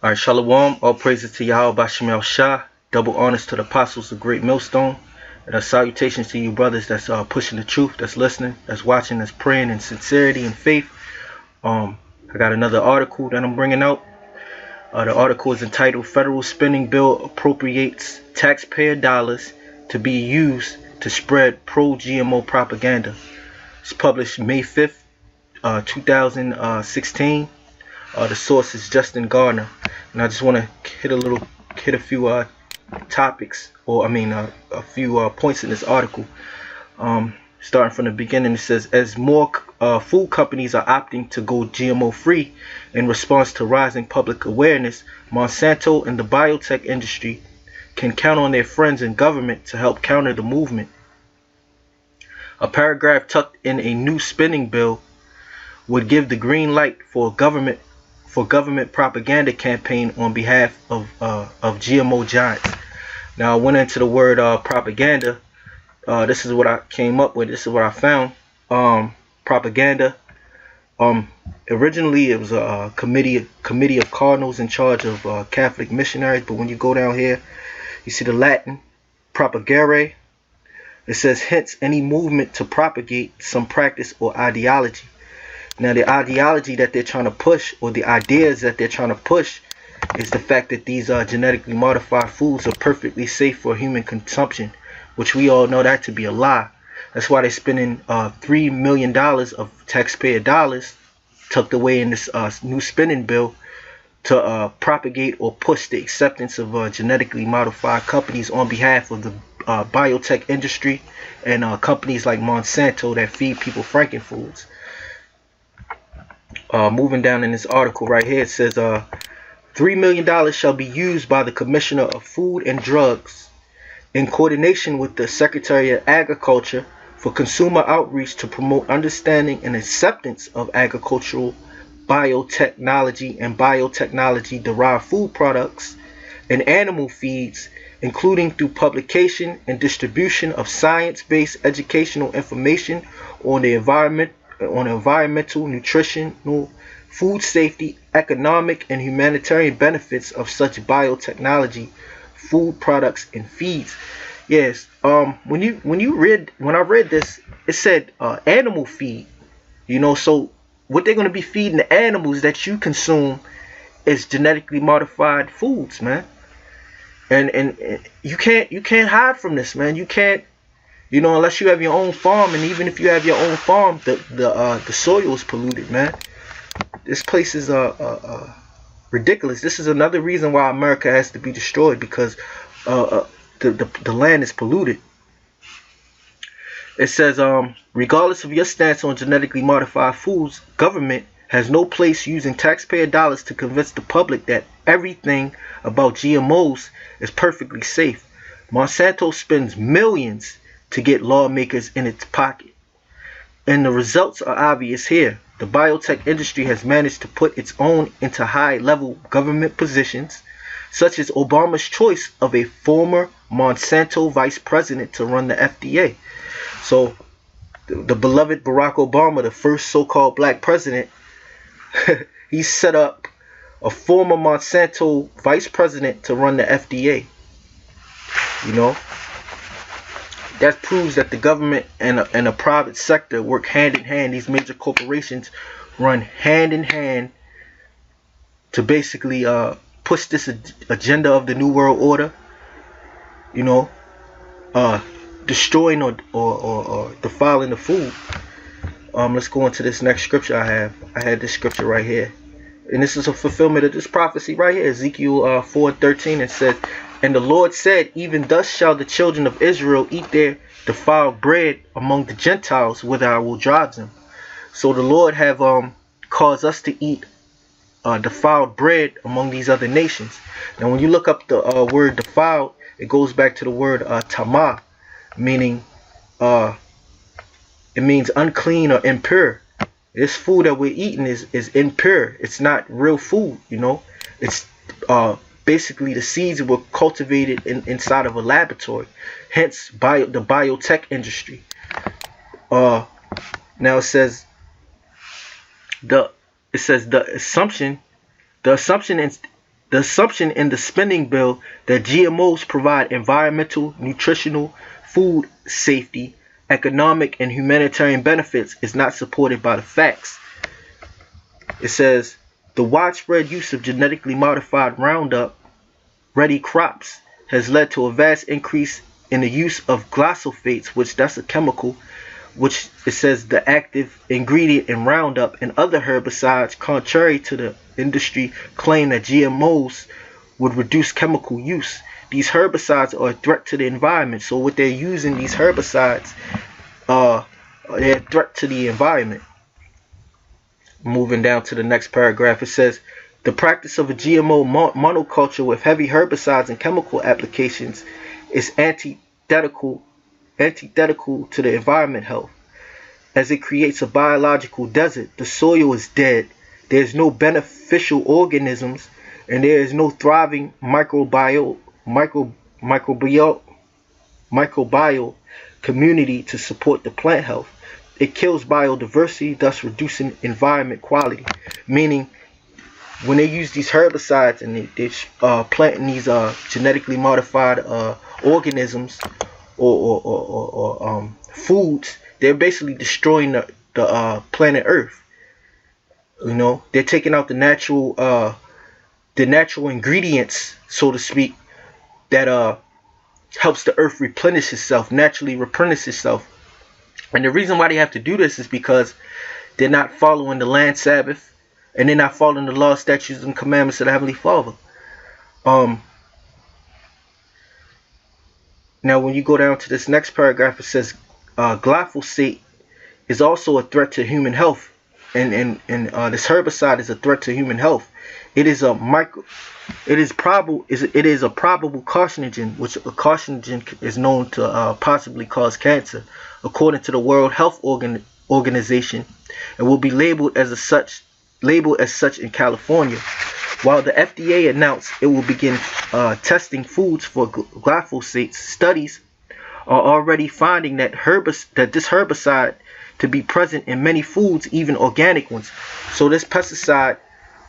All right, Shalom. All praises to Yahweh Bashim Shah. Double honors to the apostles of Great Millstone. And salutations to you brothers that's pushing the truth, that's listening, that's watching, that's praying in sincerity and faith. I got another article that I'm bringing out. The article is entitled "Federal Spending Bill Appropriates Taxpayer Dollars to be Used to Spread Pro-GMO Propaganda." It's published May 5th, 2016. The source is Justin Gardner, and I just want to hit a few topics, or a few points in this article. Starting from the beginning, it says, as more food companies are opting to go GMO free in response to rising public awareness, Monsanto and the biotech industry can count on their friends in government to help counter the movement. A paragraph tucked in a new spending bill would give the green light for government propaganda campaign on behalf of GMO giants. Now, I went into the word propaganda. This is what I came up with. This is what I found. Propaganda. Originally, it was a committee of cardinals in charge of Catholic missionaries. But when you go down here, you see the Latin propagare. It says, hence, any movement to propagate some practice or ideology. Now, the ideology that they're trying to push, or the ideas that they're trying to push, is the fact that these genetically modified foods are perfectly safe for human consumption, which we all know that to be a lie. That's why they're spending $3 million of taxpayer dollars tucked away in this new spending bill to propagate or push the acceptance of genetically modified companies on behalf of the biotech industry and companies like Monsanto that feed people frankenfoods. Moving down in this article right here, it says $3 million shall be used by the Commissioner of Food and Drugs in coordination with the Secretary of Agriculture for consumer outreach to promote understanding and acceptance of agricultural biotechnology and biotechnology derived food products and animal feeds, including through publication and distribution of science-based educational information on the environmental, nutritional, food safety, economic, and humanitarian benefits of such biotechnology, food products, and feeds. Yes. When I read this, it said animal feed. So what they're gonna be feeding the animals that you consume is genetically modified foods, man. And you can't hide from this, man. You can't. Unless you have your own farm, and even if you have your own farm, the soil is polluted, man. This place is ridiculous. This is another reason why America has to be destroyed, because the land is polluted. It says, regardless of your stance on genetically modified foods, government has no place using taxpayer dollars to convince the public that everything about GMOs is perfectly safe. Monsanto spends millions to get lawmakers in its pocket. And the results are obvious here. The biotech industry has managed to put its own into high-level government positions, such as Obama's choice of a former Monsanto vice president to run the FDA. So, the beloved Barack Obama, the first so-called black president, he set up a former Monsanto vice president to run the FDA. That proves that the government and the private sector work hand in hand. These major corporations run hand in hand to basically push this agenda of the New World Order. Destroying or defiling the food. Let's go into this next scripture I had this scripture right here. And this is a fulfillment of this prophecy right here. Ezekiel 4:13. It says, and the Lord said, even thus shall the children of Israel eat their defiled bread among the Gentiles, whither I will drive them. So the Lord have caused us to eat defiled bread among these other nations. Now, when you look up the word defiled, it goes back to the word tamah, meaning it means unclean or impure. This food that we're eating is impure. It's not real food. It's basically the seeds were cultivated inside of a laboratory, hence the biotech industry. Now it says the assumption The assumption in the spending bill that GMOs provide environmental, nutritional, food safety, economic, and humanitarian benefits is not supported by the facts. It says the widespread use of genetically modified Roundup ready crops has led to a vast increase in the use of glyphosates, which that's a chemical, which it says the active ingredient in Roundup and other herbicides, contrary to the industry claim that GMOs would reduce chemical use. These herbicides are a threat to the environment. So what they're using, these herbicides, they're a threat to the environment. Moving down to the next paragraph, it says the practice of a GMO monoculture with heavy herbicides and chemical applications is antithetical to the environment health, as it creates a biological desert. The soil is dead. There's no beneficial organisms, and there is no thriving microbial community to support the plant health. It kills biodiversity, thus reducing environment quality. Meaning, when they use these herbicides and they're planting these genetically modified organisms or foods, they're basically destroying the planet Earth. You know, they're taking out the natural ingredients, so to speak, that helps the Earth replenish itself, naturally replenish itself. And the reason why they have to do this is because they're not following the land Sabbath, and they're not following the laws, statutes, and commandments of the Heavenly Father. Now, when you go down to this next paragraph, it says glyphosate is also a threat to human health, and this herbicide is a threat to human health. It is a probable carcinogen, which a carcinogen is known to possibly cause cancer, according to the World Health Organization, and will be labeled as such in California. While the FDA announced it will begin testing foods for glyphosate, studies are already finding that this herbicide to be present in many foods, even organic ones. So this pesticide,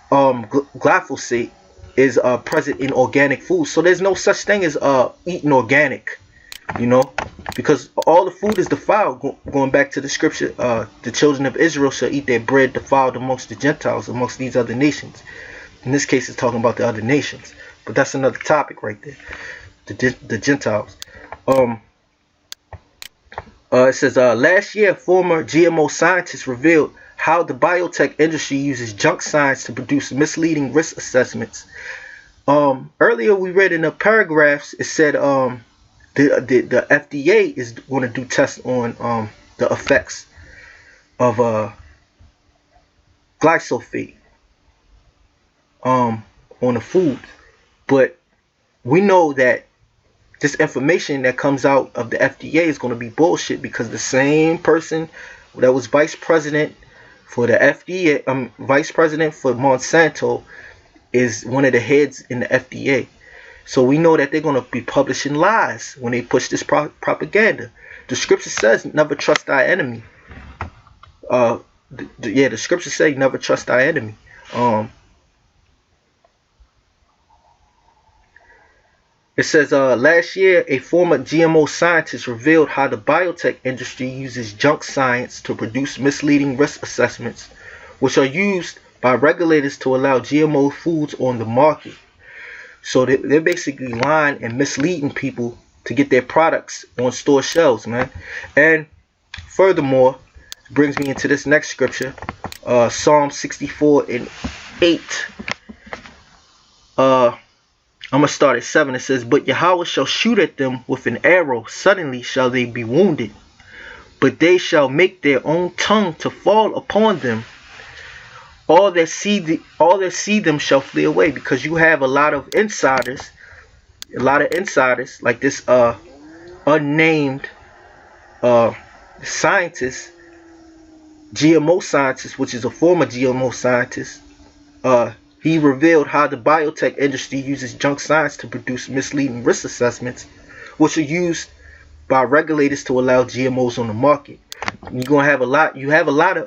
glyphosate, is present in organic foods. So there's no such thing as eating organic, you know, because all the food is defiled. Going back to the scripture, the children of Israel shall eat their bread defiled amongst the Gentiles, amongst these other nations. In this case, it's talking about the other nations, but that's another topic right there. The Gentiles. It says last year, former GMO scientists revealed how the biotech industry uses junk science to produce misleading risk assessments. Earlier we read in the paragraphs, it said the FDA is going to do tests on the effects of glyphosate on the food, but we know that this information that comes out of the FDA is going to be bullshit, because the same person that was vice president for the FDA, vice president for Monsanto, is one of the heads in the FDA. So we know that they're going to be publishing lies when they push this propaganda. The scripture says, never trust thy enemy. The scripture say, never trust thy enemy. It says, last year, a former GMO scientist revealed how the biotech industry uses junk science to produce misleading risk assessments, which are used by regulators to allow GMO foods on the market. So they're basically lying and misleading people to get their products on store shelves, man. And furthermore, it brings me into this next scripture, Psalm 64:8. I'm going to start at 7. It says, but Yahweh shall shoot at them with an arrow. Suddenly shall they be wounded. But they shall make their own tongue to fall upon them. All that see them shall flee away. Because you have a lot of insiders, like this unnamed scientist, GMO scientist, which is a former GMO scientist. He revealed how the biotech industry uses junk science to produce misleading risk assessments, which are used by regulators to allow GMOs on the market. You're gonna have a lot. You have a lot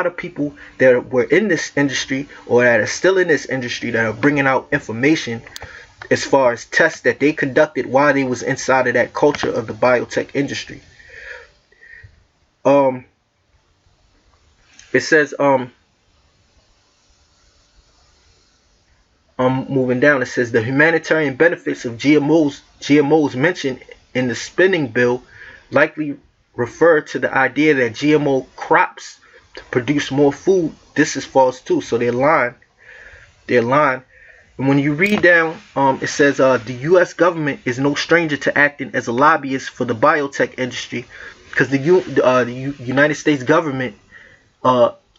of people that were in this industry or that are still in this industry that are bringing out information as far as tests that they conducted while they was inside of that culture of the biotech industry. It says moving down, it says the humanitarian benefits of GMOs mentioned in the spending bill likely refer to the idea that GMO crops to produce more food. This is false too. So they're lying. They're lying. And when you read down, it says the U.S. government is no stranger to acting as a lobbyist for the biotech industry, because the United States government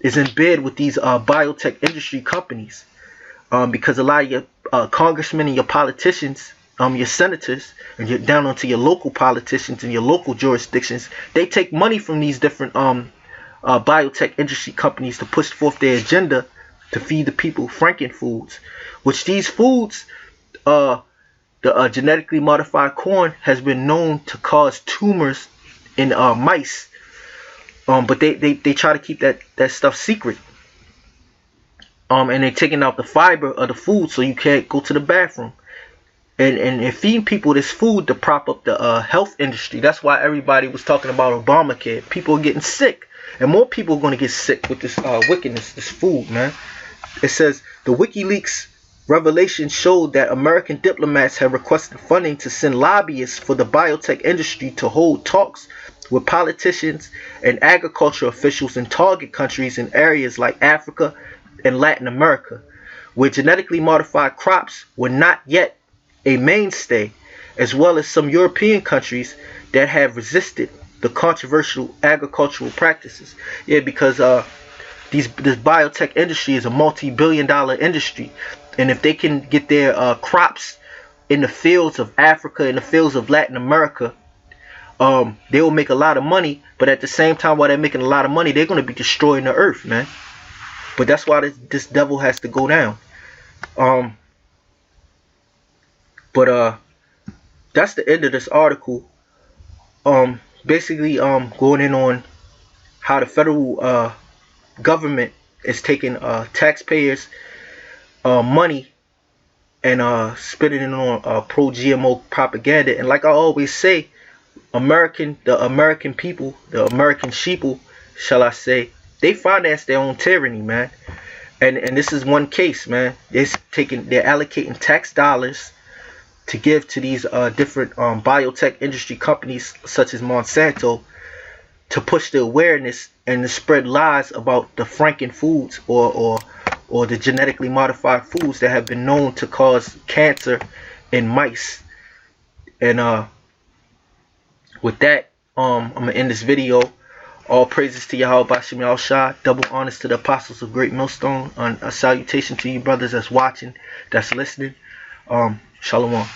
is in bed with these biotech industry companies. Because a lot of your congressmen and your politicians, your senators, and you're down onto your local politicians and your local jurisdictions, they take money from these different biotech industry companies to push forth their agenda to feed the people Franken foods, which these foods, the genetically modified corn has been known to cause tumors in mice, but they try to keep that stuff secret. And they're taking out the fiber of the food so you can't go to the bathroom. And feeding people this food to prop up the health industry. That's why everybody was talking about Obamacare. People are getting sick. And more people are going to get sick with this wickedness, this food, man. It says, the WikiLeaks revelation showed that American diplomats have requested funding to send lobbyists for the biotech industry to hold talks with politicians and agriculture officials in target countries in areas like Africa and Latin America, where genetically modified crops were not yet a mainstay, as well as some European countries that have resisted the controversial agricultural practices. Yeah, because this biotech industry is a multi-billion-dollar industry, and if they can get their crops in the fields of Africa and the fields of Latin America, they will make a lot of money. But at the same time, while they're making a lot of money, they're going to be destroying the earth, man. But that's why this devil has to go down. But that's the end of this article. Basically, going in on how the federal government is taking taxpayers' money and spending it on pro-GMO propaganda. And like I always say, the American people, the American sheeple, shall I say, they finance their own tyranny, man. And this is one case, man. They're allocating tax dollars to give to these different biotech industry companies such as Monsanto to push the awareness and to spread lies about the Franken foods or the genetically modified foods that have been known to cause cancer in mice. And with that, I'm gonna end this video. All praises to Yahweh Bashim Yahweh Shah. Double honors to the apostles of Great Millstone. A salutation to you brothers that's watching, that's listening. Shalom.